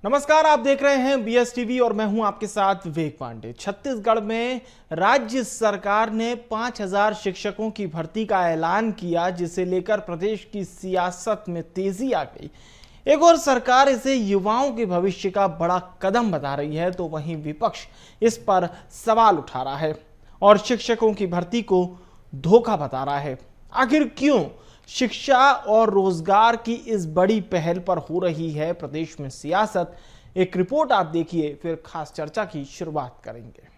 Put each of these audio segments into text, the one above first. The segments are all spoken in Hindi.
नमस्कार, आप देख रहे हैं बीएस टीवी और मैं हूं आपके साथ विवेक पांडे। छत्तीसगढ़ में राज्य सरकार ने 5000 शिक्षकों की भर्ती का ऐलान किया, जिसे लेकर प्रदेश की सियासत में तेजी आ गई। एक और सरकार इसे युवाओं के भविष्य का बड़ा कदम बता रही है, तो वहीं विपक्ष इस पर सवाल उठा रहा है और शिक्षकों की भर्ती को धोखा बता रहा है। आखिर क्यों शिक्षा और रोजगार की इस बड़ी पहल पर हो रही है प्रदेश में सियासत? एक रिपोर्ट आप देखिए, फिर खास चर्चा की शुरुआत करेंगे।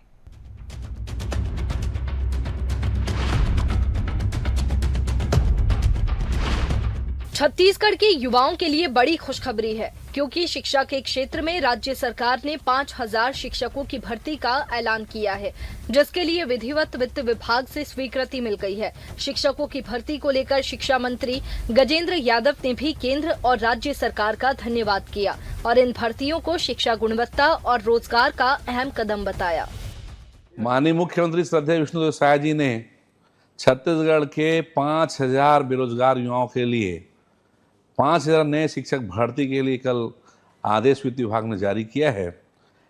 छत्तीसगढ़ के युवाओं के लिए बड़ी खुशखबरी है, क्योंकि शिक्षा के क्षेत्र में राज्य सरकार ने 5000 शिक्षकों की भर्ती का ऐलान किया है, जिसके लिए विधिवत वित्त विभाग से स्वीकृति मिल गई है। शिक्षकों की भर्ती को लेकर शिक्षा मंत्री गजेंद्र यादव ने भी केंद्र और राज्य सरकार का धन्यवाद किया और इन भर्तियों को शिक्षा गुणवत्ता और रोजगार का अहम कदम बताया। माननीय मुख्यमंत्री श्रद्धेय विष्णुदेव साय जी ने छत्तीसगढ़ के 5000 बेरोजगार युवाओं के लिए 5000 नए शिक्षक भर्ती के लिए कल आदेश वित्त विभाग ने जारी किया है।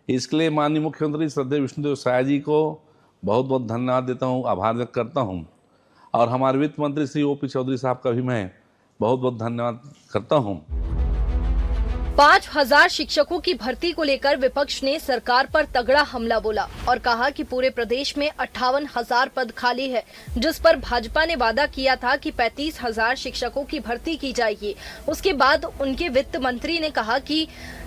इसके लिए माननीय मुख्यमंत्री श्रद्धेय विष्णुदेव साय जी को बहुत बहुत धन्यवाद देता हूं, आभार व्यक्त करता हूं और हमारे वित्त मंत्री श्री ओपी चौधरी साहब का भी मैं बहुत बहुत धन्यवाद करता हूं। 5000 शिक्षकों की भर्ती को लेकर विपक्ष ने सरकार पर तगड़ा हमला बोला और कहा कि पूरे प्रदेश में 58,000 पद खाली है, जिस पर भाजपा ने वादा किया था कि 35,000 शिक्षकों की भर्ती की जाएगी। उसके बाद उनके वित्त मंत्री ने कहा कि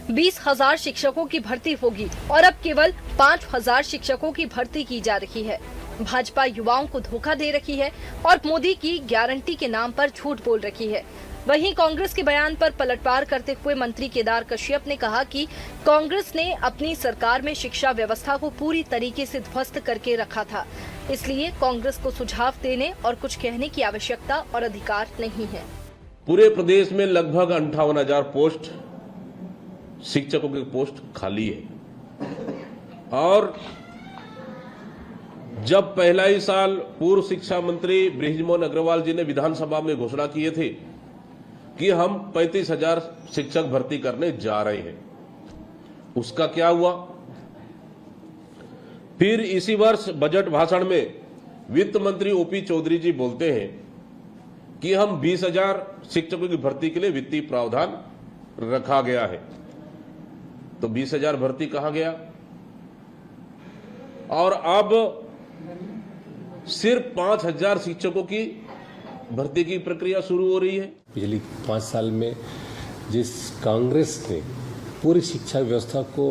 20,000 शिक्षकों की भर्ती होगी और अब केवल 5,000 शिक्षकों की भर्ती की जा रही है। भाजपा युवाओं को धोखा दे रही है और मोदी की गारंटी के नाम पर झूठ बोल रही है। वहीं कांग्रेस के बयान पर पलटवार करते हुए मंत्री केदार कश्यप ने कहा कि कांग्रेस ने अपनी सरकार में शिक्षा व्यवस्था को पूरी तरीके से ध्वस्त करके रखा था, इसलिए कांग्रेस को सुझाव देने और कुछ कहने की आवश्यकता और अधिकार नहीं है। पूरे प्रदेश में लगभग 58,000 पोस्ट शिक्षकों की पोस्ट खाली है और जब पहला ही साल पूर्व शिक्षा मंत्री बृजमोहन अग्रवाल जी ने विधानसभा में घोषणा किए थे कि हम 35,000 शिक्षक भर्ती करने जा रहे हैं, उसका क्या हुआ? फिर इसी वर्ष बजट भाषण में वित्त मंत्री ओपी चौधरी जी बोलते हैं कि हम 20,000 शिक्षकों की भर्ती के लिए वित्तीय प्रावधान रखा गया है। तो 20,000 भर्ती कहां गया? और अब सिर्फ 5,000 शिक्षकों की भर्ती की प्रक्रिया शुरू हो रही है। पिछले 5 साल में जिस कांग्रेस ने पूरी शिक्षा व्यवस्था को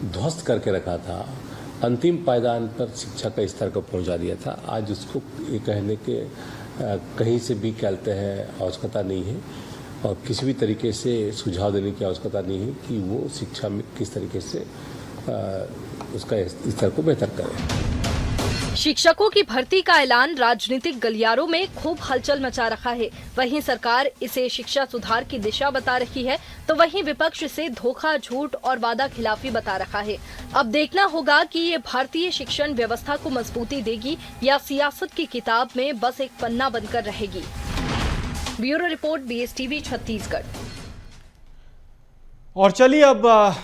ध्वस्त करके रखा था, अंतिम पायदान पर शिक्षा का स्तर को पहुंचा दिया था, आज उसको ये कहने के कहीं से भी कहते हैं आवश्यकता नहीं है और किसी भी तरीके से सुझाव देने की आवश्यकता नहीं है कि वो शिक्षा में किस तरीके से उसका स्तर को बेहतर करें। शिक्षकों की भर्ती का ऐलान राजनीतिक गलियारों में खूब हलचल मचा रखा है। वहीं सरकार इसे शिक्षा सुधार की दिशा बता रही है, तो वहीं विपक्ष इसे धोखा, झूठ और वादा खिलाफी बता रखा है। अब देखना होगा कि ये भारतीय शिक्षण व्यवस्था को मजबूती देगी या सियासत की किताब में बस एक पन्ना बनकर रहेगी। Bureau report, BS TV, Chhattisgarh. और चलिए अब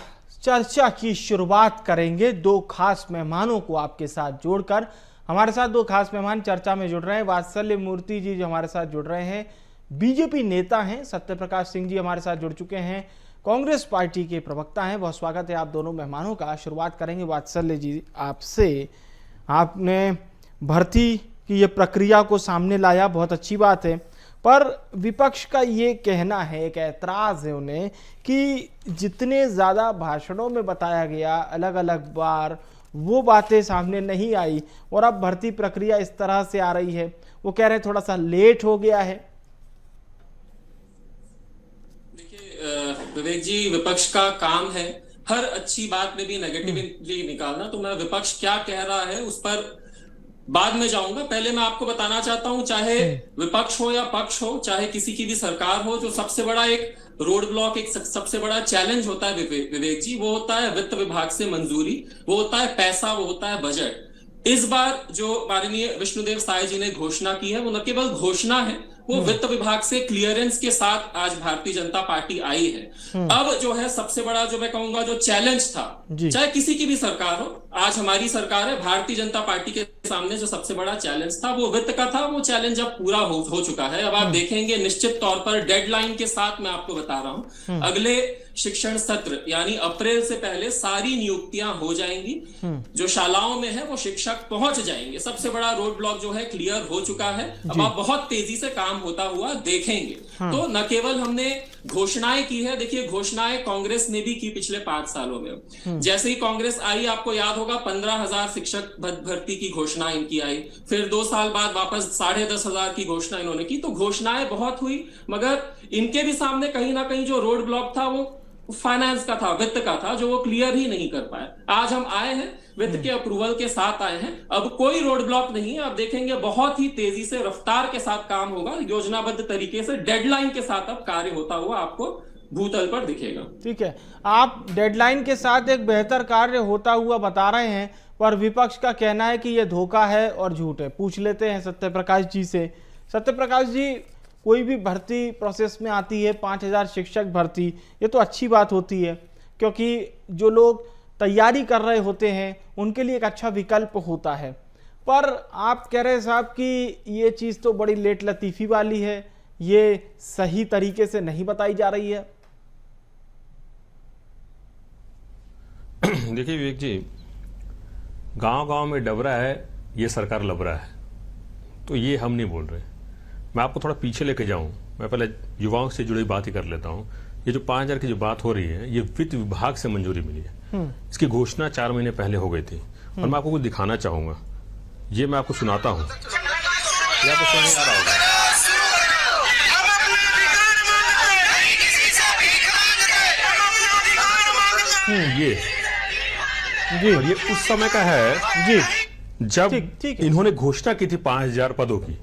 चर्चा की शुरुआत करेंगे। दो खास मेहमानों को आपके साथ जोड़कर। हमारे साथ दो खास मेहमान चर्चा में जुड़ रहे हैं। वात्सल्य मूर्ति जी जो हमारे साथ जुड़ रहे हैं, बीजेपी नेता हैं। सत्यप्रकाश सिंह जी हमारे साथ जुड़ चुके हैं, कांग्रेस पार्टी के प्रवक्ता हैं। बहुत स्वागत है आप दोनों मेहमानों का। शुरुआत करेंगे वात्सल्य जी आपसे। आपने भर्ती की ये प्रक्रिया को सामने लाया, बहुत अच्छी बात है, पर विपक्ष का ये कहना है, एक ऐतराज है उन्हें, कि जितने ज़्यादा भाषणों में बताया गया अलग अलग बार, वो बातें सामने नहीं आई और अब भर्ती प्रक्रिया इस तरह से आ रही है। वो कह रहे हैं थोड़ा सा लेट हो गया है। देखिए विवेक जी, विपक्ष का काम है हर अच्छी बात में भी नेगेटिवली निकालना। तो मैं विपक्ष क्या कह रहा है उस पर बाद में जाऊंगा। पहले मैं आपको बताना चाहता हूं, चाहे विपक्ष हो या पक्ष हो, चाहे किसी की भी सरकार हो, जो सबसे बड़ा एक रोड ब्लॉक, एक सबसे बड़ा चैलेंज होता है विवेक जी, वो होता है वित्त विभाग से मंजूरी, वो होता है पैसा, वो होता है बजट। इस बार जो माननीय विष्णुदेव साय जी ने घोषणा की है, वो न केवल घोषणा है, वो वित्त विभाग से क्लियरेंस के साथ आज भारतीय जनता पार्टी आई है। अब जो है सबसे बड़ा जो मैं कहूंगा जो चैलेंज था, चाहे किसी की भी सरकार हो, आज हमारी सरकार है, भारतीय जनता पार्टी के सामने जो सबसे बड़ा चैलेंज था वो वित्त का था। वो चैलेंज अब पूरा हो चुका है। अब आप देखेंगे निश्चित तौर पर डेडलाइन के साथ मैं आपको बता रहा हूं, अगले शिक्षण सत्र यानी अप्रैल से पहले सारी नियुक्तियां हो जाएंगी। जो शालाओं में है वो शिक्षक पहुंच जाएंगे। सबसे बड़ा रोड ब्लॉक जो है क्लियर हो चुका है। अब आप बहुत तेजी से काम होता हुआ देखेंगे। तो न केवल हमने घोषणाएं की है, देखिए घोषणाएं कांग्रेस ने भी की पिछले 5 सालों में। जैसे ही कांग्रेस आई, आपको याद होगा 15,000 शिक्षक भर्ती की घोषणा इनकी आई, फिर 2 साल बाद वापस 10,500 की घोषणा इन्होंने की। तो घोषणाएं बहुत हुई, मगर इनके भी सामने कहीं ना कहीं जो रोड ब्लॉक था वो फाइनेंस का था, वित्त का था, जो वो क्लियर ही नहीं कर पाए। आज हम आए हैं, वित्त के अप्रूवल के साथ आए हैं। अब कोई रोड ब्लॉक नहीं है। आप देखेंगे बहुत ही तेजी से रफ्तार के साथ काम होगा, योजनाबद्ध तरीके से डेडलाइन के साथ अब कार्य होता हुआ आपको भूतल पर दिखेगा। ठीक है, आप डेडलाइन के साथ एक बेहतर कार्य होता हुआ बता रहे हैं, पर विपक्ष का कहना है कि यह धोखा है और झूठ है। पूछ लेते हैं सत्यप्रकाश जी से। सत्यप्रकाश जी, कोई भी भर्ती प्रोसेस में आती है 5,000 शिक्षक भर्ती, ये तो अच्छी बात होती है, क्योंकि जो लोग तैयारी कर रहे होते हैं उनके लिए एक अच्छा विकल्प होता है। पर आप कह रहे हैं साहब कि ये चीज़ तो बड़ी लेट लतीफ़ी वाली है, ये सही तरीके से नहीं बताई जा रही है। देखिए विवेक जी, गांव-गांव में डबरा है, ये सरकार लबरा है, तो ये हम नहीं बोल रहे। मैं आपको थोड़ा पीछे लेके जाऊं, मैं पहले युवाओं से जुड़ी बात ही कर लेता हूं। ये जो 5,000 की जो बात हो रही है, ये वित्त विभाग से मंजूरी मिली है। इसकी घोषणा 4 महीने पहले हो गई थी। और मैं आपको कुछ दिखाना चाहूंगा, ये मैं आपको सुनाता हूं, ये आपको समझ आ रहा होगा। ये जी, और ये उस समय का है जी, जब ठीक है। इन्होंने घोषणा की थी 5,000 पदों की।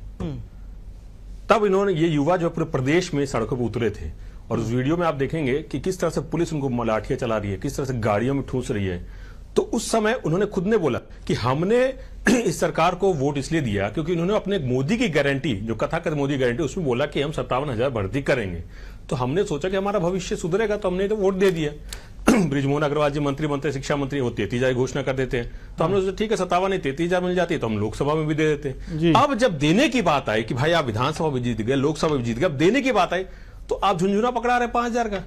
तब इन्होंने, ये युवा जो पूरे प्रदेश में सड़कों पर उतरे थे, और उस वीडियो में आप देखेंगे कि किस तरह से पुलिस उनको लाठियां चला रही है, किस तरह से गाड़ियों में ठूस रही है। तो उस समय उन्होंने खुद ने बोला कि हमने इस सरकार को वोट इसलिए दिया क्योंकि उन्होंने अपने मोदी की गारंटी, जो कथाकथित मोदी गारंटी, उसमें बोला कि हम 57,000 भर्ती करेंगे। तो हमने सोचा कि हमारा भविष्य सुधरेगा, तो हमने तो वोट दे दिया। बृजमोहन अग्रवाल जी मंत्री बनते, शिक्षा मंत्री, वो 33,000 घोषणा कर देते हैं। तो हमने सोचा ठीक है, 57 नहीं 33,000 मिल जाती है तो हम लोकसभा में भी दे देते। अब जब देने की बात आई कि भाई आप विधानसभा में जीत गए, लोकसभा में जीत गए, अब देने की बात आई तो आप झुंझुना पकड़ा रहे 5,000 का।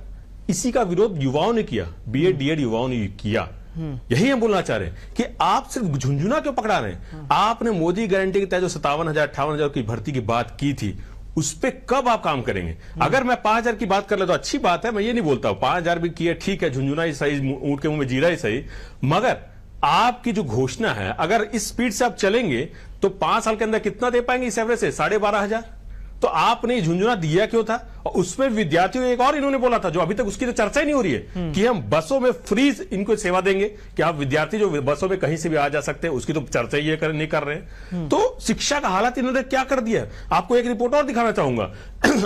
इसी का विरोध युवाओं ने किया, बीएड डीएड युवाओं ने किया। यही हम बोलना चाह रहे हैं कि आप सिर्फ झुंझुना क्यों पकड़ा रहे हैं। आपने मोदी गारंटी के तहत जो 57,000 58,000 की भर्ती की बात की थी, उस पे कब आप काम करेंगे। अगर मैं 5,000 की बात कर ले तो अच्छी बात है, मैं ये नहीं बोलता हूं 5,000 भी किया ठीक है, झुंझुना ही सही, ऊंट के मुंह में जीरा ही सही, मगर आपकी जो घोषणा है, अगर इस स्पीड से आप चलेंगे तो 5 साल के अंदर कितना दे पाएंगे इस एवरेज से? 12,500। तो आपने झुंझुना दिया क्यों था? और उसमें विद्यार्थियों एक और इन्होंने बोला था, जो अभी तक उसकी तो चर्चा ही नहीं हो रही है, कि हम बसों में फ्री इनको सेवा देंगे, कि आप विद्यार्थी जो बसों में कहीं से भी आ जा सकते हैं, उसकी तो चर्चा ही नहीं कर रहे हैं। तो शिक्षा का हालत इन्होंने क्या कर दिया है। आपको एक रिपोर्ट और दिखाना चाहूंगा।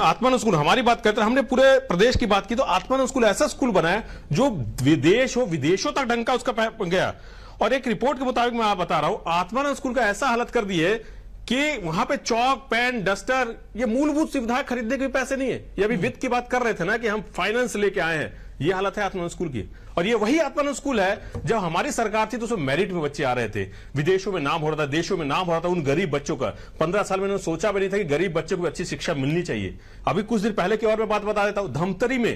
आत्मान स्कूल, हमारी बात करते हैं, हमने पूरे प्रदेश की बात की, तो आत्मान स्कूल ऐसा स्कूल बनाया जो विदेशों तक डंका उसका गया। और एक रिपोर्ट के मुताबिक मैं आप बता रहा हूं, आत्मान स्कूल का ऐसा हालत कर दी है कि वहां पे चौक, पेन, डस्टर, ये मूलभूत सुविधाएं खरीदने के भी पैसे नहीं है। ये अभी वित्त की बात कर रहे थे ना कि हम फाइनेंस लेके आए हैं, ये हालत है आत्मान स्कूल की। और ये वही आत्मान स्कूल है जब हमारी सरकार थी तो उसमें मेरिट में बच्चे आ रहे थे, विदेशों में नाम हो रहा था, देशों में नाम हो रहा था उन गरीब बच्चों का। 15 साल में उन्होंने सोचा भी नहीं था कि गरीब बच्चों को अच्छी शिक्षा मिलनी चाहिए। अभी कुछ दिन पहले की और मैं बात बता देता हूं, धमतरी में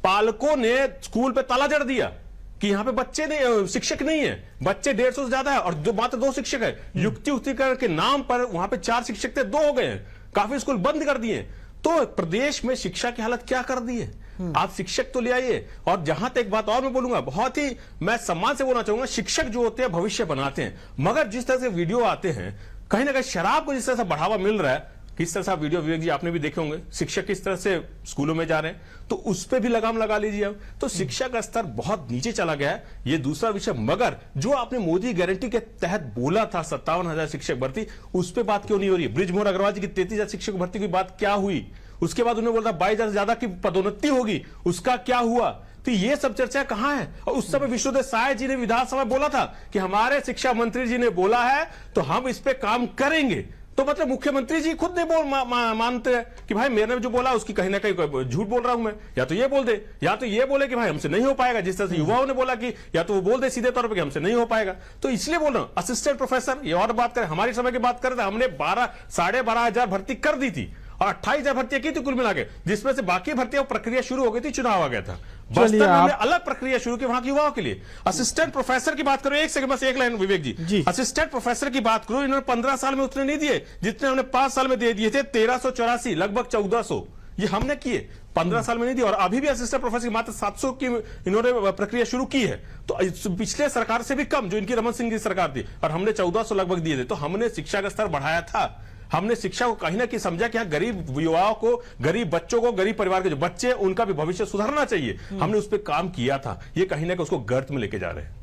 पालकों ने स्कूल पे ताला जड़ दिया कि यहां पे बच्चे नहीं, शिक्षक नहीं है, बच्चे 150 से ज्यादा है और मात्र 2 शिक्षक है। युक्तिकरण के नाम पर वहां पे 4 शिक्षक थे, 2 हो गए हैं, काफी स्कूल बंद कर दिए। तो प्रदेश में शिक्षा की हालत क्या कर दी है। आप शिक्षक तो ले आइए। और जहां तक एक बात और मैं बोलूंगा, बहुत ही मैं सम्मान से बोलना चाहूंगा, शिक्षक जो होते हैं भविष्य बनाते हैं, मगर जिस तरह से वीडियो आते हैं, कहीं ना कहीं शराब को जिस तरह से बढ़ावा मिल रहा है, किस तरह से आप वीडियो, विवेक जी आपने भी देखे होंगे, शिक्षक किस तरह से स्कूलों में जा रहे हैं, तो उस पर भी लगाम लगा लीजिए अब। तो शिक्षा का स्तर बहुत नीचे चला गया है, ये दूसरा विषय। मगर जो आपने मोदी गारंटी के तहत बोला था 57,000 शिक्षक भर्ती, उस पर बात क्यों नहीं हो रही है। बृजमोहन अग्रवाल जी की 33,000 शिक्षक भर्ती की बात क्या हुई? उसके बाद उन्होंने बोला 22,000 से ज्यादा की पदोन्नति होगी, उसका क्या हुआ? तो ये सब चर्चा कहां है। और उस समय विष्णुदेव साय जी ने विधानसभा में बोला था कि हमारे शिक्षा मंत्री जी ने बोला है तो हम इस पे काम करेंगे। तो मतलब मुख्यमंत्री जी खुद नहीं मानते हैं कि भाई मैंने जो बोला उसकी कहीं ना कहीं झूठ बोल रहा हूं मैं, या तो ये बोल दे, या तो ये बोले कि भाई हमसे नहीं हो पाएगा, जिस तरह से युवाओं ने बोला कि या तो वो बोल दे सीधे तौर पर कि हमसे नहीं हो पाएगा। तो इसलिए बोल रहा हूं असिस्टेंट प्रोफेसर, ये और बात करें, हमारी समय की बात करें, हमने 12,500 भर्ती कर दी थी और 28,000 भर्तियां की थी कुल मिला के, जिसमें से बाकी भर्तियां प्रक्रिया शुरू हो गई थी, चुनाव आ गया था। बस्तर में हमने अलग प्रक्रिया शुरू की वहां के युवाओं के लिए। असिस्टेंट प्रोफेसर की बात करो, एक सेकंड बस, एक लाइन विवेक जी। असिस्टेंट प्रोफेसर की बात करो, इन्होंने 15 साल में उतने नहीं दिए जितने हमने 5 साल में दे दिए थे, 1384, लगभग 1400 ये हमने किए, 15 साल में नहीं दिए। और अभी भी असिस्टेंट प्रोफेसर की मात्र 700 की इन्होंने प्रक्रिया शुरू की है, तो पिछले सरकार से भी कम, जो इनकी रमन सिंह की सरकार थी, और हमने 1400 लगभग दिए थे। तो हमने शिक्षा का स्तर बढ़ाया था, हमने शिक्षा को कहीं ना कहीं समझा कि यहाँ गरीब युवाओं को, गरीब बच्चों को, गरीब परिवार के जो बच्चे उनका भी भविष्य सुधरना चाहिए, हमने उस पर काम किया था। ये कहीं ना कहीं उसको गर्त में लेके जा रहे हैं।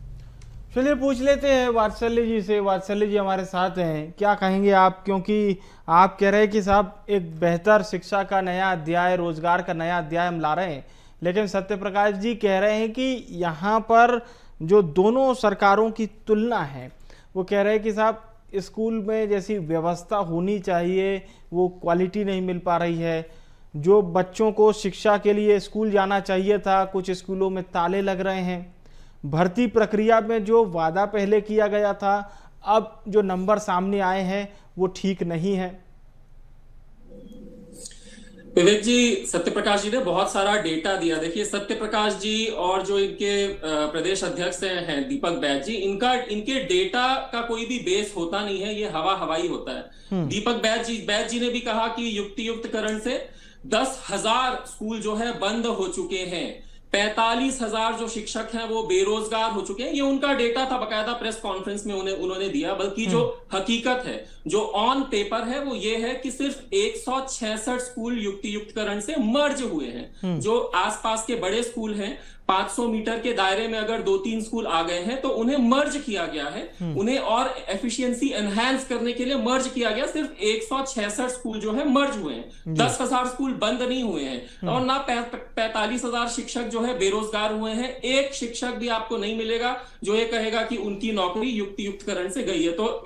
चलिए पूछ लेते हैं वात्सल्य जी से। वात्सल्य जी हमारे साथ हैं, क्या कहेंगे आप, क्योंकि आप कह रहे हैं कि साहब एक बेहतर शिक्षा का नया अध्याय, रोजगार का नया अध्याय हम ला रहे हैं, लेकिन सत्यप्रकाश जी कह रहे हैं कि यहाँ पर जो दोनों सरकारों की तुलना है, वो कह रहे हैं कि साहब स्कूल में जैसी व्यवस्था होनी चाहिए वो क्वालिटी नहीं मिल पा रही है। जो बच्चों को शिक्षा के लिए स्कूल जाना चाहिए था, कुछ स्कूलों में ताले लग रहे हैं। भर्ती प्रक्रिया में जो वादा पहले किया गया था, अब जो नंबर सामने आए हैं वो ठीक नहीं है। विवेक जी, सत्यप्रकाश जी ने बहुत सारा डेटा दिया। देखिए, सत्यप्रकाश जी और जो इनके प्रदेश अध्यक्ष हैं दीपक बैज जी, इनके डेटा का कोई भी बेस होता नहीं है, ये हवाई होता है। दीपक बैज जी ने भी कहा कि युक्तियुक्तकरण से 10,000 स्कूल जो है बंद हो चुके हैं, 45,000 जो शिक्षक हैं वो बेरोजगार हो चुके हैं। ये उनका डेटा था, बकायदा प्रेस कॉन्फ्रेंस में उन्होंने दिया। बल्कि जो हकीकत है, जो ऑन पेपर है, वो ये है कि सिर्फ 166 स्कूल युक्तियुक्तकरण से मर्ज हुए हैं। जो आसपास के बड़े स्कूल हैं, 500 मीटर के दायरे में अगर 2-3 स्कूल आ गए हैं तो उन्हें मर्ज किया गया है, उन्हें और एफिशिएंसी एनहांस करने के लिए मर्ज किया गया। सिर्फ 166 स्कूल जो है मर्ज हुए हैं, 10,000 स्कूल बंद नहीं हुए हैं, और ना 45,000 शिक्षक जो है बेरोजगार हुए हैं। एक शिक्षक भी आपको नहीं मिलेगा जो ये कहेगा कि उनकी नौकरी युक्तियुक्तकरण से गई है। तो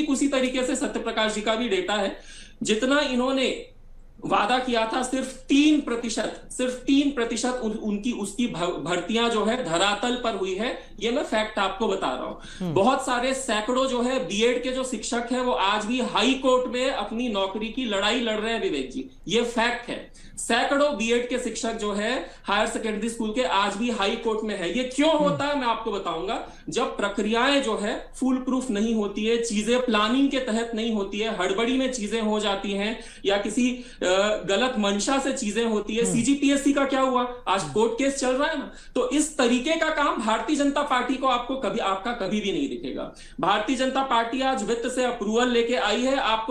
उसी तरीके से सत्यप्रकाश जी का भी डेटा है। जितना इन्होंने वादा किया था, सिर्फ 3% उनकी उसकी भर्तियां जो है धरातल पर हुई है। ये मैं फैक्ट आपको बता रहा हूं। बहुत सारे सैकड़ों जो है बीएड के जो शिक्षक हैं वो आज भी हाई कोर्ट में अपनी नौकरी की लड़ाई लड़ रहे हैं। विवेक जी, ये फैक्ट है। सैकड़ों बीएड के शिक्षक जो है हायर सेकेंडरी स्कूल के आज भी हाई कोर्ट में है। ये क्यों होता है मैं आपको बताऊंगा। जब प्रक्रियाएं जो है फुल प्रूफ नहीं होती है, चीजें प्लानिंग के तहत नहीं होती है, हड़बड़ी में चीजें हो जाती हैं, या किसी गलत मंशा से चीजें होती है। सीजीपीएससी का क्या हुआ, आज कोर्ट केस चल रहा है ना। तो इस तरीके का काम भारतीय जनता पार्टी को आपका कभी भी नहीं दिखेगा। भारतीय जनता पार्टी आज वित्त से अप्रूवल लेके आई है। आप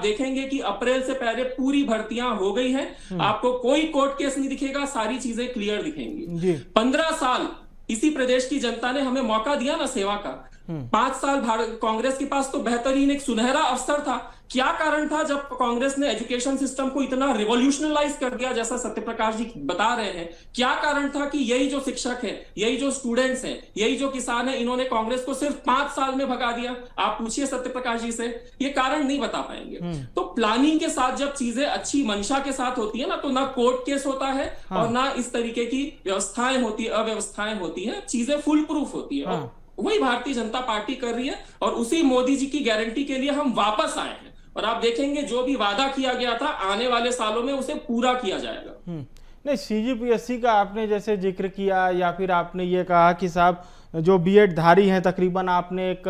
देखेंगे कि अप्रैल से पहले पूरी भर्तियां हो गई हैं। आपको कोई कोर्ट केस नहीं दिखेगा, सारी चीजें क्लियर दिखेंगी। 15 साल इसी प्रदेश की जनता ने हमें मौका दिया ना सेवा का। 5 साल कांग्रेस के पास तो बेहतरीन एक सुनहरा अवसर था। क्या कारण था जब कांग्रेस ने एजुकेशन सिस्टम को इतना रिवॉल्यूशनलाइज कर दिया, जैसा सत्यप्रकाश जी बता रहे हैं? क्या कारण था कि यही जो शिक्षक हैं, यही जो स्टूडेंट्स हैं, यही जो किसान हैं, इन्होंने कांग्रेस को सिर्फ 5 साल में भगा दिया? आप पूछिए सत्यप्रकाश जी से, ये कारण नहीं बता पाएंगे। तो प्लानिंग के साथ जब चीजें अच्छी मंशा के साथ होती है ना, तो ना कोर्ट केस होता है और ना इस तरीके की व्यवस्थाएं होती है, अव्यवस्थाएं होती है, चीजें फुल प्रूफ होती है। वही भारतीय जनता पार्टी कर रही है, और उसी मोदी जी की गारंटी के लिए हम वापस आए हैं। और आप देखेंगे जो भी वादा किया गया था, आने वाले सालों में उसे पूरा किया जाएगा। नहीं, सीजीपीएससी का आपने जैसे जिक्र किया, या फिर आपने ये कहा कि साहब जो बीएड धारी हैं तकरीबन, आपने एक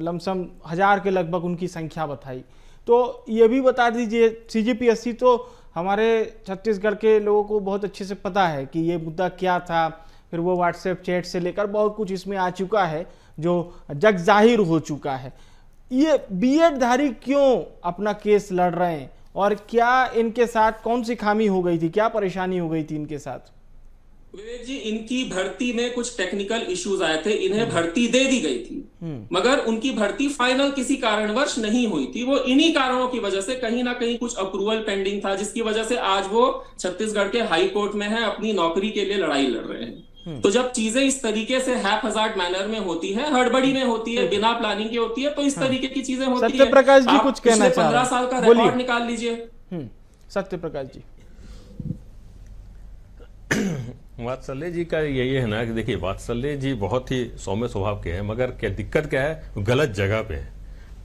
लमसम 1000 के लगभग उनकी संख्या बताई। तो ये भी बता दीजिए, सीजीपीएससी तो हमारे छत्तीसगढ़ के लोगों को बहुत अच्छे से पता है कि ये मुद्दा क्या था। फिर वो व्हाट्सएप चैट से लेकर बहुत कुछ इसमें आ चुका है जो जग जाहिर हो चुका है। ये बीएड धारी क्यों अपना केस लड़ रहे हैं, और क्या इनके साथ कौन सी खामी हो गई थी, क्या परेशानी हो गई थी इनके साथ? विवेक जी, इनकी भर्ती में कुछ टेक्निकल इश्यूज आए थे, इन्हें भर्ती दे दी गई थी, मगर उनकी भर्ती फाइनल किसी कारणवश नहीं हुई थी। वो इन्हीं कारणों की वजह से कहीं ना कहीं कुछ अप्रूवल पेंडिंग था, जिसकी वजह से आज वो छत्तीसगढ़ के हाई कोर्ट में है, अपनी नौकरी के लिए लड़ाई लड़ रहे हैं। तो जब चीजें इस तरीके से हैपहज़ार्ड मैनर में होती है, हड़बड़ी में होती है, बिना प्लानिंग के होती है, तो इस तरीके की चीजें होती है। सत्य प्रकाश जी कुछ कहना चाह रहे हैं, 15 साल का बोलिए। रिकॉर्ड निकाल लीजिए। सत्य प्रकाश जी। वात्सल्य जी का यही है ना कि देखिए, वात्सल्य जी बहुत ही सौम्य स्वभाव के हैं, मगर क्या दिक्कत क्या है, गलत जगह पे है।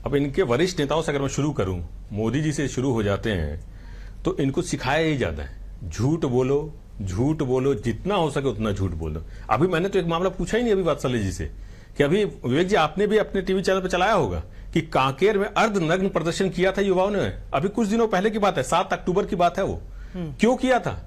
अब इनके वरिष्ठ नेताओं से अगर मैं शुरू करूं, मोदी जी से शुरू हो जाते हैं, तो इनको सिखाया ही जाता है झूठ बोलो, झूठ बोलो, जितना हो सके उतना झूठ बोलो। अभी मैंने तो एक मामला पूछा ही नहीं अभी वात्सल्य जी से कि अभी विवेक जी आपने भी अपने टीवी चैनल पर चलाया होगा कि कांकेर में अर्धनग्न प्रदर्शन किया था युवाओं ने। अभी कुछ दिनों पहले की बात है, 7 अक्टूबर की बात है वो। क्यों किया था?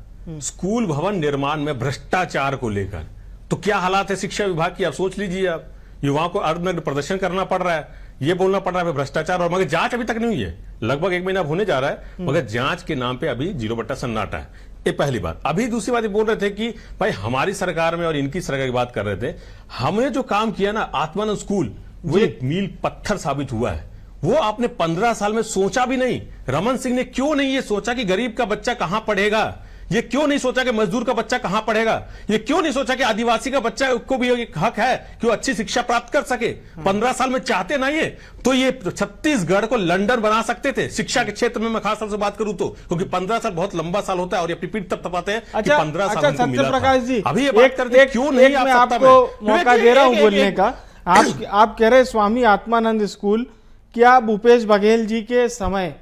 स्कूल भवन निर्माण में भ्रष्टाचार को लेकर। तो क्या हालात है शिक्षा विभाग की, आप सोच लीजिए। आप युवाओं को अर्धनग्न प्रदर्शन करना पड़ रहा है, ये बोलना पड़ रहा है भ्रष्टाचार, और मगर जांच अभी तक नहीं हुई है। लगभग 1 महीना होने जा रहा है, मगर जांच के नाम पे अभी 0 सन्नाटा है। ये पहली बात। अभी दूसरी बात ये बोल रहे थे कि भाई हमारी सरकार में और इनकी सरकार की बात कर रहे थे, हमने जो काम किया ना आत्मानंद स्कूल, वो एक मील पत्थर साबित हुआ है। वो आपने 15 साल में सोचा भी नहीं। रमन सिंह ने क्यों नहीं ये सोचा कि गरीब का बच्चा कहां पढ़ेगा, ये क्यों नहीं सोचा कि मजदूर का बच्चा कहां पढ़ेगा, ये क्यों नहीं सोचा कि आदिवासी का बच्चा को भी एक हक है कि वो अच्छी शिक्षा प्राप्त कर सके। 15 साल में चाहते ना ये, तो ये छत्तीसगढ़ को लंदन बना सकते थे शिक्षा के क्षेत्र में। मैं खास तौर से बात करूं तो, क्योंकि 15 साल बहुत लंबा साल होता है और ये पीठ तब तपाते हैं कि 15 साल उनको मिला था। प्रकाश जी, अभी ये बात करते क्यों नहीं मैं आपको मौका दे रहा हूं बोलने का। आप कह रहे स्वामी आत्मानंद स्कूल, क्या भूपेश बघेल जी के समय,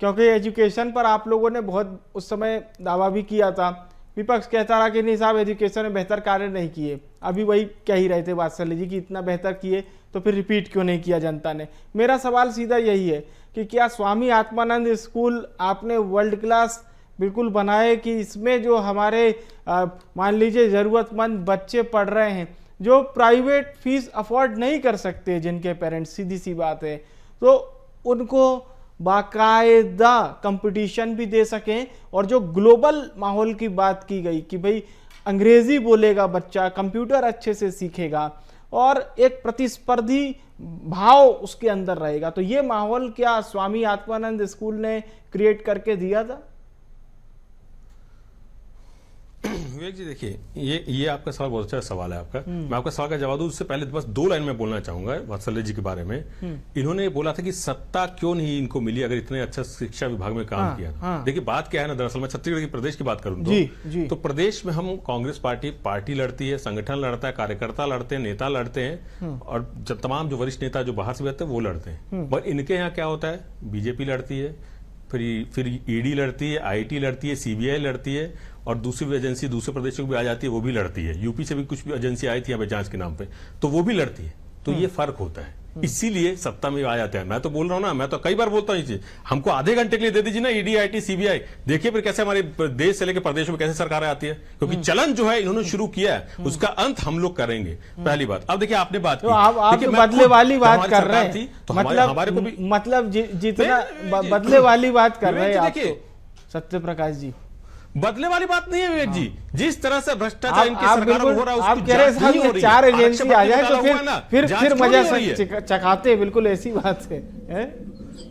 क्योंकि एजुकेशन पर आप लोगों ने बहुत उस समय दावा भी किया था, विपक्ष कहता रहा कि नहीं साहब एजुकेशन में बेहतर कार्य नहीं किए। अभी वही कह ही रहे थे वात्सल्य जी कि इतना बेहतर किए तो फिर रिपीट क्यों नहीं किया जनता ने। मेरा सवाल सीधा यही है कि क्या स्वामी आत्मानंद स्कूल आपने वर्ल्ड क्लास बिल्कुल बनाए कि इसमें जो हमारे मान लीजिए ज़रूरतमंद बच्चे पढ़ रहे हैं, जो प्राइवेट फीस अफोर्ड नहीं कर सकते, जिनके पेरेंट्स, सीधी सी बात है, तो उनको बाकायदा कंपटीशन भी दे सकें। और जो ग्लोबल माहौल की बात की गई कि भाई अंग्रेजी बोलेगा बच्चा, कंप्यूटर अच्छे से सीखेगा और एक प्रतिस्पर्धी भाव उसके अंदर रहेगा, तो ये माहौल क्या स्वामी आत्मानंद स्कूल ने क्रिएट करके दिया था? विवेक जी देखिए, ये आपका सवाल बहुत अच्छा सवाल है आपका। मैं आपका सवाल का जवाब दूं उससे पहले बस 2 लाइन में बोलना चाहूंगा वात्सल्य जी के बारे में। इन्होंने बोला था कि सत्ता क्यों नहीं इनको मिली अगर इतने अच्छा शिक्षा विभाग में काम किया था। देखिए बात क्या है ना, दरअसल मैं छत्तीसगढ़ की प्रदेश की बात करूं तो प्रदेश में हम कांग्रेस पार्टी लड़ती है, संगठन लड़ता है, कार्यकर्ता लड़ते हैं, नेता लड़ते हैं, और तमाम जो वरिष्ठ नेता जो बाहर से आते हैं वो लड़ते हैं। पर इनके यहाँ क्या होता है, बीजेपी लड़ती है, फिर ईडी लड़ती है, आईटी लड़ती है, सीबीआई लड़ती है, और दूसरी भी एजेंसी दूसरे प्रदेशों की भी आ जाती है, वो भी लड़ती है। यूपी से भी कुछ भी एजेंसी आई थी यहाँ पे जांच के नाम पे, तो वो भी लड़ती है। तो ये फर्क होता है, इसीलिए सत्ता में आ जाते हैं। मैं तो बोल रहा हूं ना, मैं तो कई बार बोलता हूं ये, हमको आधे घंटे के लिए दे दीजिए ना ईडी, आईटी, सीबीआई, देखिए फिर कैसे हमारे देश से लेकर प्रदेशों में कैसे सरकारें आती है। क्योंकि चलन जो है इन्होंने शुरू किया है, उसका अंत हम लोग करेंगे, पहली बात। अब देखिए आपने बात की, आप बदले वाली बात कर रहे हैं, तो हमारे को भी मतलब जितना बदले वाली बात कर रहे हैं आप, सत्य प्रकाश जी बदले वाली बात नहीं है विवेक जी। जिस तरह से भ्रष्टाचार इनकी सरकार में हो रहा है, आप कह रहे हैं 4 एजेंसी आ जाए तो फिर मजा चखाते, बिल्कुल ऐसी बात है।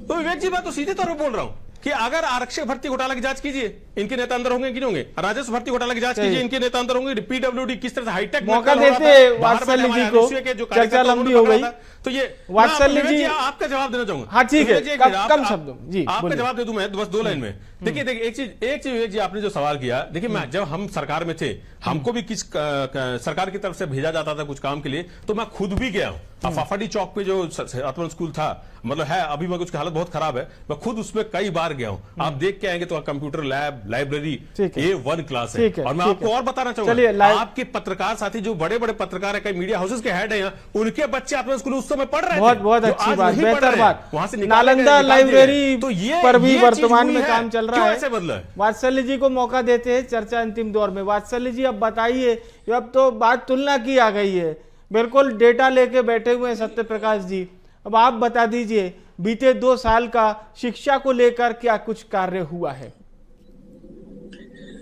तो विवेक जी मैं तो सीधे तौर पर बोल रहा हूं कि अगर आरक्षक भर्ती घोटाला की जांच कीजिए, इनके नेता अंदर होंगे कि नहीं होंगे, राजस्व भर्ती घोटाला की जांच कीजिए, इनके नेता अंदर होंगे, पीडब्ल्यूडी किस तरह से हाईटेक मौका देते वात्सल्य जी को, चर्चा लंबी हो गई तो ये वात्सल्य जी आपका जवाब देना चाहूंगा। हाँ ठीक है, कम शब्दों जी आपका जवाब दे दूं मैं बस 2 लाइन में। देखिए एक चीज विवेक जी आपने जो सवाल किया, देखिए मैं जब हम सरकार में थे, हमको भी किस सरकार की तरफ से भेजा जाता था कुछ काम के लिए, तो मैं खुद भी गया हूं। फाफाडी चौक पे जो आत्मानंद स्कूल था, मतलब है अभी मैं उसकी हालत बहुत खराब है, मैं खुद उसमें कई बार गया हूं। आप देख के आएंगे तो computer lab, library A1 class है। और मैं आपको और बताना चाहूंगा, आपके पत्रकार साथी जो बड़े बड़े पत्रकार है, कई मीडिया हाउसेस के हेड है यहाँ, उनके बच्चे आत्मानंद स्कूल उस समय पढ़ रहे थे। बहुत अच्छी बात, बेहतर बात। वहां से नालंदा लाइब्रेरी पर भी वर्तमान में काम चल रहा है। वात्सल्य जी को मौका देते हैं चर्चा अंतिम दौर में। वात्सल्य जी अब बताइए, अब तो बात तुलना की आ गई है, बिल्कुल डेटा लेके बैठे हुए हैं सत्य प्रकाश जी। अब आप बता दीजिए बीते 2 साल का शिक्षा को लेकर क्या कुछ कार्य हुआ है?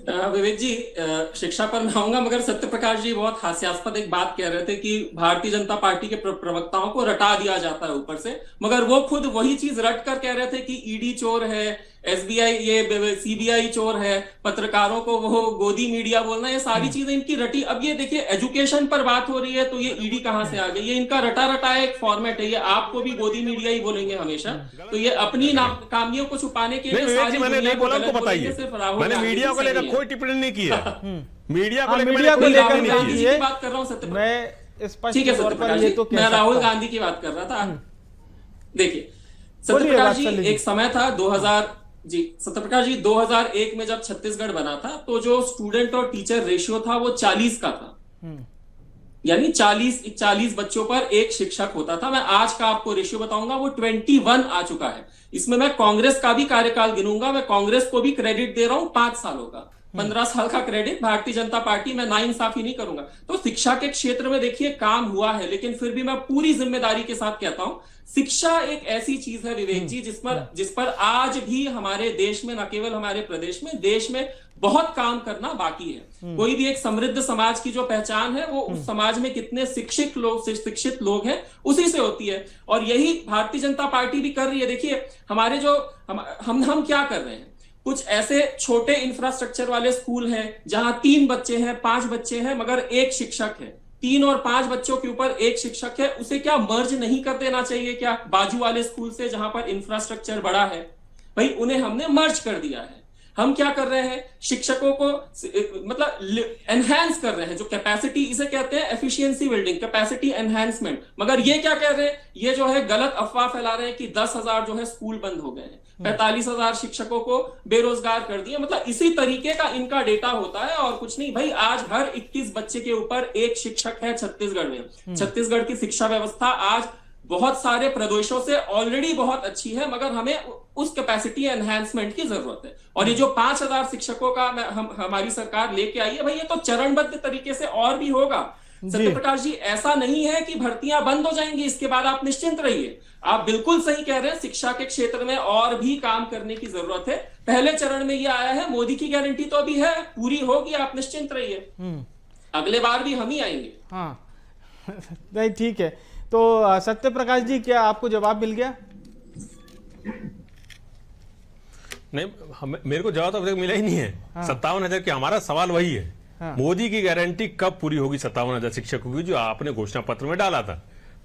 विवेक जी शिक्षा पर मैं आऊंगा, मगर सत्य प्रकाश जी बहुत हास्यास्पद एक बात कह रहे थे कि भारतीय जनता पार्टी के प्रवक्ताओं को रटा दिया जाता है ऊपर से, मगर वो खुद वही चीज रट कर कह रहे थे कि ईडी चोर है, एसबीआई, ये सीबीआई चोर है, पत्रकारों को वो गोदी मीडिया बोलना, ये सारी चीजें इनकी रटी। अब ये देखिए एजुकेशन पर बात हो रही है तो ये ईडी कहां से आ गई? ये इनका रटा रटा एक फॉर्मेट है, ये आपको भी गोदी मीडिया ही बोलेंगे हमेशा। तो ये अपनी नाकामियों को छुपाने के लिए सारी मैंने नहीं बोला, उनको बताइए, मैंने मीडिया को लेकर कोई टिप्पणी नहीं किया, मीडिया को लेकर बात कर रहा हूँ सत्य। मैं ठीक है सत्यप्रकाश जी, मैं राहुल गांधी की बात कर रहा था। देखिए सत्यप्रकाश जी, एक समय था 2001 में जब छत्तीसगढ़ बना था तो जो स्टूडेंट और टीचर रेशियो था वो 40 का था, यानी 40 बच्चों पर एक शिक्षक होता था। मैं आज का आपको रेशियो बताऊंगा, वो 21 आ चुका है। इसमें मैं कांग्रेस का भी कार्यकाल गिनूंगा, मैं कांग्रेस को भी क्रेडिट दे रहा हूं 5 सालों का, 15 साल का क्रेडिट भारतीय जनता पार्टी, मैं नाइंसाफी नहीं करूंगा। तो शिक्षा के क्षेत्र में देखिए काम हुआ है, लेकिन फिर भी मैं पूरी जिम्मेदारी के साथ कहता हूं, शिक्षा एक ऐसी चीज है विवेक जी जिस पर आज भी हमारे देश में, न केवल हमारे प्रदेश में, देश में बहुत काम करना बाकी है। कोई भी एक समृद्ध समाज की जो पहचान है वो उस समाज में कितने शिक्षित लोग हैं उसी से होती है, और यही भारतीय जनता पार्टी भी कर रही है। देखिए हमारे जो हम क्या कर रहे हैं, कुछ ऐसे छोटे इंफ्रास्ट्रक्चर वाले स्कूल हैं जहां 3 बच्चे हैं, 5 बच्चे हैं, मगर एक शिक्षक है। 3 और 5 बच्चों के ऊपर एक शिक्षक है, उसे क्या मर्ज नहीं कर देना चाहिए क्या बाजू वाले स्कूल से जहां पर इंफ्रास्ट्रक्चर बड़ा है? भाई उन्हें हमने मर्ज कर दिया है। हम क्या कर रहे हैं, शिक्षकों को मतलब एनहांस कर रहे हैं, जो कैपेसिटी, इसे कहते हैं एफिशिएंसी बिल्डिंग, कैपेसिटी एनहांसमेंट। मगर ये क्या कह रहे हैं, ये जो है गलत अफवाह फैला रहे हैं कि 10,000 जो है स्कूल बंद हो गए हैं, 45,000 शिक्षकों को बेरोजगार कर दिया। मतलब इसी तरीके का इनका डेटा होता है और कुछ नहीं। भाई आज हर 21 बच्चे के ऊपर एक शिक्षक है छत्तीसगढ़ में। छत्तीसगढ़ की शिक्षा व्यवस्था आज बहुत सारे प्रदेशों से ऑलरेडी बहुत अच्छी है, मगर हमें उस कैपेसिटी एनहांसमेंट की जरूरत है। और ये जो 5,000 शिक्षकों का हमारी सरकार लेके आई है, भाई ये तो चरणबद्ध तरीके से और भी होगा। सत्यप्रकाश जी, ऐसा नहीं है कि भर्तियां बंद हो जाएंगी इसके बाद, आप निश्चिंत रहिए। आप बिल्कुल सही कह रहे हैं, शिक्षा के क्षेत्र में और भी काम करने की जरूरत है। पहले चरण में ये आया है, मोदी की गारंटी तो अभी है, पूरी होगी, आप निश्चिंत रहिए। अगले बार भी हम ही आएंगे। हाँ नहीं ठीक है। तो सत्यप्रकाश जी, क्या आपको जवाब मिल गया? नहीं, मेरे को जवाब तो मिला ही नहीं है। 57,000 की हमारा सवाल वही है, मोदी की गारंटी कब पूरी होगी 57,000 शिक्षकों की जो आपने घोषणा पत्र में डाला था?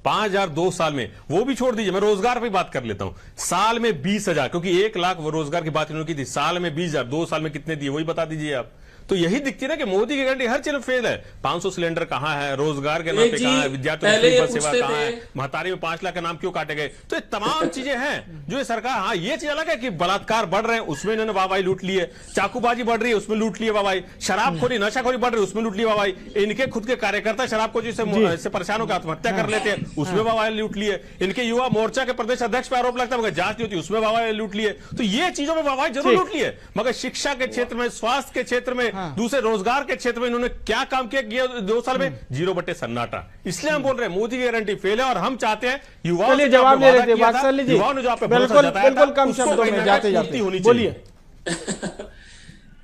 5,000 2 साल में, वो भी छोड़ दीजिए, मैं रोजगार पे बात कर लेता हूं। साल में 20,000, क्योंकि 1 लाख रोजगार की बात इन्होंने की थी, साल में 20,000, 2 साल में कितने दिए वही बता दीजिए आप। तो यही दिखती है ना कि मोदी की गारंटी हर चीज में फेल है। 500 सिलेंडर कहां है, रोजगार के नाम पे कहां है, विद्यार्थियों की बस सेवा कहां है, महतारी में 5 लाख के नाम क्यों काटे गए? तो ये तमाम चीजें हैं जो ये सरकार, हाँ ये चीज अलग है कि बलात्कार बढ़ रहे हैं उसमें इन्होंने वाहवाही लूट ली है, चाकूबाजी बढ़ रही है उसमें लूट लिए वाहवाही, शराबखोरी नशाखोरी बढ़ रही है उसमें लूट ली वाहवाही, इनके खुद के कार्यकर्ता शराबखोरी से परेशान होकर आत्महत्या कर लेते हैं उसमें वाहवाही लूट लिए, इनके युवा मोर्चा के प्रदेश अध्यक्ष पर आरोप लगता है मगर जांच नहीं होती उसमें वाहवाही लूट लिए। तो ये चीजों में वाहवाही जरूर लूट लिए, मगर शिक्षा के क्षेत्र में, स्वास्थ्य के क्षेत्र में, दूसरे रोजगार के क्षेत्र में इन्होंने क्या काम किया 2 साल में? 0 सन्नाटा। इसलिए हम बोल रहे हैं मोदी की गारंटी फेल है और हम चाहते हैं युवाओं से जवाब ले रहे थे, युवाओं ने जो आप पे भरोसा जताया बिल्कुल कम शब्दों में जाते जाते बोलिए।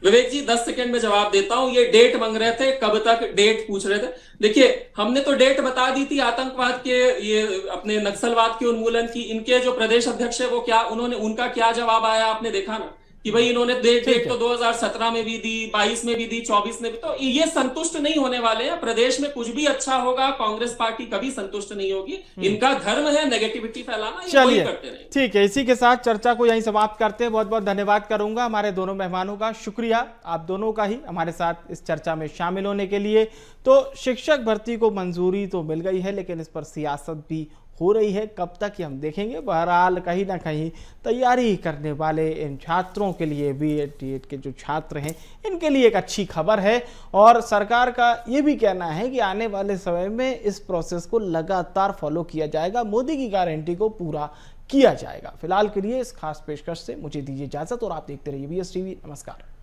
विवेक जी 10 सेकंड में जवाब देता हूं। ये डेट मांग रहे थे, कब तक डेट पूछ रहे थे। देखिए हमने तो डेट बता दी थी आतंकवाद के, ये अपने नक्सलवाद के उन्मूलन की। इनके जो प्रदेश अध्यक्ष है वो क्या, उनका क्या जवाब आया आपने देखा ना, कि भाई इन्होंने डेट तो 2017 में भी दी, 22 में भी दी, 24 में भी। तो ये संतुष्ट नहीं होने वाले हैं। प्रदेश में कुछ भी अच्छा होगा कांग्रेस पार्टी कभी संतुष्ट नहीं होगी। इनका धर्म है नेगेटिविटी फैलाना, ये वही करते रहे। ठीक है, इसी के साथ चर्चा को यहीं समाप्त करते हैं। बहुत बहुत धन्यवाद करूंगा हमारे दोनों मेहमानों का, शुक्रिया आप दोनों का ही हमारे साथ इस चर्चा में शामिल होने के लिए। तो शिक्षक भर्ती को मंजूरी तो मिल गई है, लेकिन इस पर सियासत भी हो रही है, कब तक ये हम देखेंगे। बहरहाल कहीं ना कहीं तैयारी करने वाले इन छात्रों के लिए, बीएड टीएड के जो छात्र हैं, इनके लिए एक अच्छी खबर है। और सरकार का ये भी कहना है कि आने वाले समय में इस प्रोसेस को लगातार फॉलो किया जाएगा, मोदी की गारंटी को पूरा किया जाएगा। फिलहाल के लिए इस खास पेशकश से मुझे दीजिए इजाजत और आप देखते रहिए VS TV। नमस्कार।